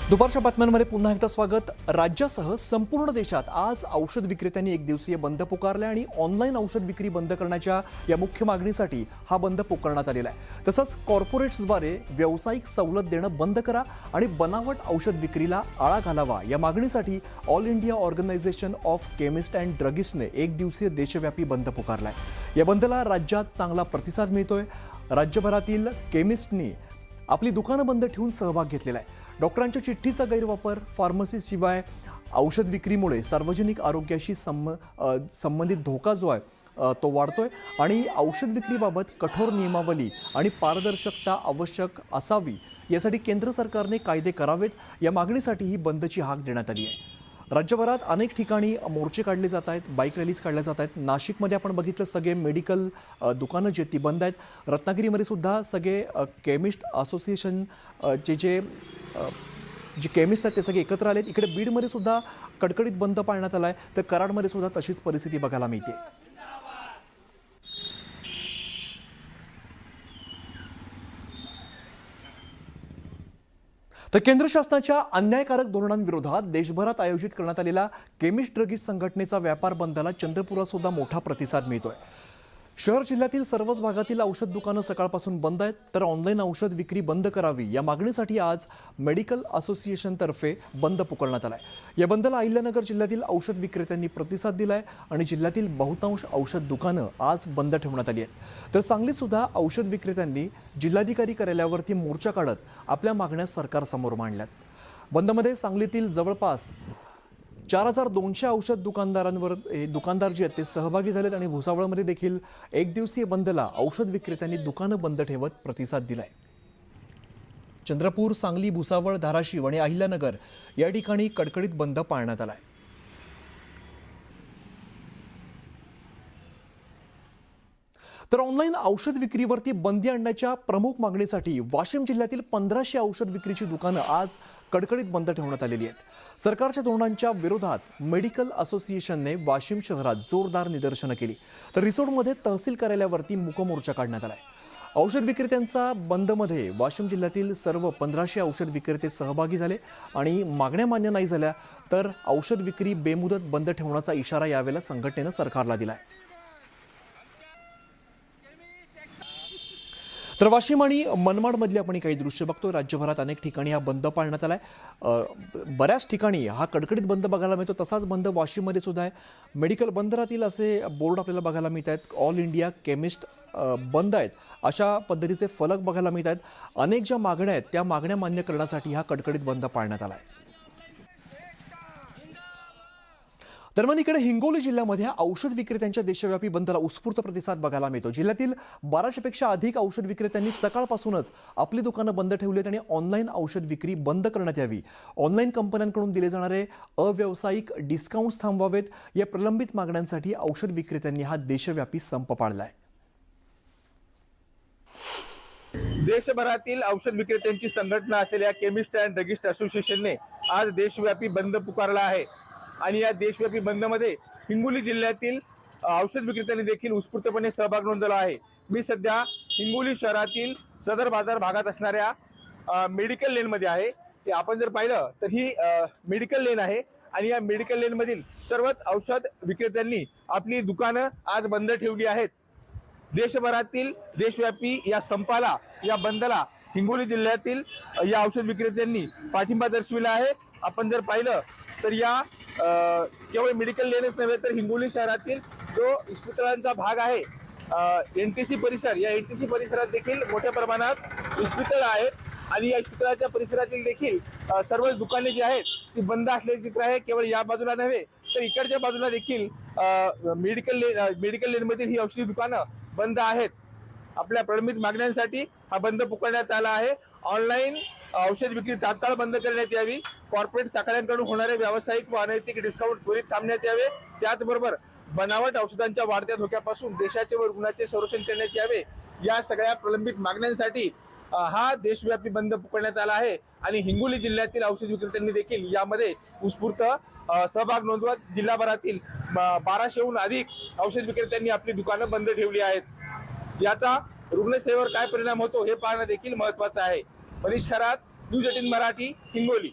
दुपारच्या बातम्यांमध्ये पुन्हा एकदा स्वागत। राज्यासह संपूर्ण देशात आज औषध विक्रेत्यांनी एक दिवसीय बंद पुकारला आणि ऑनलाईन औषध विक्री बंद करण्याच्या या मुख्य मागणीसाठी हा बंद पुकारण्यात आलेला आहे। तसंच कॉर्पोरेट्सद्वारे व्यावसायिक सवलत देणं बंद करा आणि बनावट औषध विक्रीला आळा घालावा या मागणीसाठी all India organisation of chemist and ड्रगिस्टने एक दिवसीय देशव्यापी बंद पुकारलाय। या बंदला राज्यात चांगला प्रतिसाद मिळतोय। राज्यभरातील केमिस्टनी आपली दुकानं बंद ठेवून सहभाग घेतलेला आहे। डॉक्टरांच्या चिठ्ठीचा गैरवापर, फार्मसीशिवाय औषध विक्रीमुळे सार्वजनिक आरोग्याशी संबंधित धोका जो आहे तो वाढतोय आणि औषध विक्रीबाबत कठोर नियमावली आणि पारदर्शकता आवश्यक असावी यासाठी केंद्र सरकारने कायदे करावेत या मागणीसाठी ही बंदची हाक देण्यात आली आहे। राज्यभरात अनेक ठिकाणी मोर्चे काढले जात आहेत, बाईक रॅलीज काढल्या जात आहेत। नाशिकमध्ये आपण बघितलं सगळे मेडिकल दुकानं जे ती बंद आहेत। रत्नागिरीमध्ये सुद्धा सगळे केमिस्ट असोसिएशन जे केमिस्ट आहेत ते सगळे एकत्र आलेत। इकडे बीडमध्ये सुद्धा कडकडीत बंद पाळण्यात आला आहे, तर कराडमध्ये सुद्धा तशीच परिस्थिती बघायला मिळते। तर केंद्र शासनाच्या अन्यायकारक धोरणांविरोधात देशभरात आयोजित करण्यात आलेला केमिस्ट ड्रगिस्ट संघटनेचा व्यापार बंदला चंद्रपुरात सुद्धा मोठा प्रतिसाद मिळतोय। शहर जिल्ह्यातील सर्वच भागातील औषध दुकानं सकाळपासून बंद आहेत, तर ऑनलाईन औषध विक्री बंद करावी या मागणीसाठी आज मेडिकल असोसिएशनतर्फे बंद पुकारण्यात आलाय। या बंदला अहिल्यानगर जिल्ह्यातील औषध विक्रेत्यांनी प्रतिसाद दिलाय आणि जिल्ह्यातील बहुतांश औषध दुकानं आज बंद ठेवण्यात आली आहेत। तर सांगलीत सुद्धा औषध विक्रेत्यांनी जिल्हाधिकारी कार्यालयावरती मोर्चा काढत आपल्या मागण्या सरकारसमोर मांडल्यात। बंदमध्ये सांगलीतील जवळपास 4200 औषध दुकानदार जे आहेत ते सहभागी झालेत आणि भुसावळमध्ये देखील एक दिवसीय बंदला औषध विक्रेत्यांनी दुकानं बंद ठेवत प्रतिसाद दिलाय। चंद्रपूर, सांगली, भुसावळ, धाराशिव आणि अहिल्यानगर या ठिकाणी कडकडीत बंद पाळण्यात आलाय। तर ऑनलाईन औषध विक्रीवरती बंदी आणण्याच्या प्रमुख मागणीसाठी वाशिम जिल्ह्यातील 1500 औषध विक्रीची दुकानं आज कडकडीत बंद ठेवण्यात आलेली आहेत। सरकारच्या धोरणांच्या विरोधात मेडिकल असोसिएशनने वाशिम शहरात जोरदार निदर्शनं केली, तर रिसोडमध्ये तहसील कार्यालयावरती मूकमोर्चा काढण्यात आलाय। औषध विक्रेत्यांचा बंदमध्ये वाशिम जिल्ह्यातील सर्व 1500 औषध विक्रेते सहभागी झाले आणि मागण्या मान्य नाही झाल्या तर औषध विक्री बेमुदत बंद ठेवण्याचा इशारा यावेळेला संघटनेनं सरकारला दिलाय। तर वाशिम आणि मनमाडमधली आपण काही दृश्य बघतोय। राज्यभरात अनेक ठिकाणी हा बंद पाळण्यात आलाय। बऱ्याच ठिकाणी हा कडकडीत बंद बघायला मिळतो। तसाच बंद वाशिममध्ये सुद्धा आहे। मेडिकल बंद राहतील असे बोर्ड आपल्याला बघायला मिळत आहेत। ऑल इंडिया केमिस्ट बंद आहेत अशा पद्धतीचे फलक बघायला मिळत आहेत। अनेक ज्या मागण्या आहेत त्या मागण्या मान्य करण्यासाठी हा कडकडीत बंद पाळण्यात आला आहे। दरम्यान इकडे हिंगोली जिल्ह्यामध्ये औषध विक्रेत्यांच्या देशव्यापी बंदला उत्स्फूर्त प्रतिसाद बघायला मिळतो। जिल्ह्यातील 1200पेक्षा अधिक औषध विक्रेत्यांनी सकाळपासूनच आपली दुकानं बंद ठेवलीत आणि ऑनलाईन औषध विक्री बंद करण्यात यावी, ऑनलाईन कंपन्यांकडून दिले जाणारे अव्यावसायिक डिस्काउंट्स थांबवावेत या प्रलंबित मागण्यांसाठी औषध विक्रेत्यांनी हा देशव्यापी संप पाळलाय। देशभरातील औषध विक्रेत्यांची संघटना असलेल्या केमिस्ट अँड ड्रगिस्ट असोसिएशनने आज देशव्यापी बंद पुकारला आहे आणि या देशव्यापी बंदमध्ये हिंगोली जिल्ह्यातील औषध विक्रेत्यांनी देखील उत्स्फूर्तपणे सहभाग नोंदवला आहे। मी सध्या हिंगोली शहरातील सदर बाजार भागात असणाऱ्या मेडिकल लेनमध्ये आहे। आपण जर पाहिलं तर ही मेडिकल लेन आहे आणि या मेडिकल लेनमधील सर्वच औषध विक्रेत्यांनी आपली दुकानं आज बंद ठेवली आहेत। देशभरातील देशव्यापी या संपाला, या बंदला हिंगोली जिल्ह्यातील या औषध विक्रेत्यांनी पाठिंबा दर्शविला आहे। आपण जर पाहिलं तर या केवळ मेडिकल लेनच नव्हे तर हिंगोली शहरातील जो इस्पितळांचा भाग आहे एनटीसी परिसर, या एनटीसी परिसरात देखील मोठ्या प्रमाणात इस्पितळ आहेत आणि या इस्पितळाच्या परिसरातील देखील सर्व दुकाने जी आहेत ती बंद असल्याचे चित्र आहे। केवळ या बाजूला नव्हे तर इकडच्या बाजूला देखील मेडिकल लेनमधील ही औषधी दुकानं बंद आहेत। आपल्या प्रलंबित मागण्यांसाठी हा बंद पुकारण्यात आला आहे। ऑनलाईन औषध विक्री तात्काळ बंद करण्यात यावी, कॉर्पोरेट साखळ्यांकडून होणारे व्यावसायिक व अनैतिक डिस्काउंट त्वरित थांबण्यात यावे, त्याचबरोबर बनावट औषधांच्या वाढत्या धोक्यापासून देशाचे व रुग्णाचे संरक्षण करण्यात यावे या सगळ्या प्रलंबित मागण्यांसाठी हा देशव्यापी बंद पुकारण्यात आला आहे। आणि हिंगोली जिल्ह्यातील औषध विक्रेत्यांनी देखील यामध्ये उत्स्फूर्त सहभाग नोंदवत जिल्हाभरातील 1200हून अधिक औषध विक्रेत्यांनी आपली दुकानं बंद ठेवली आहेत। याचा रुग्णसेवेवर काय परिणाम होतो हे पाहणं देखील महत्त्वाचं आहे। मनीष खरात, न्यूज 18 मराठी, हिंगोली।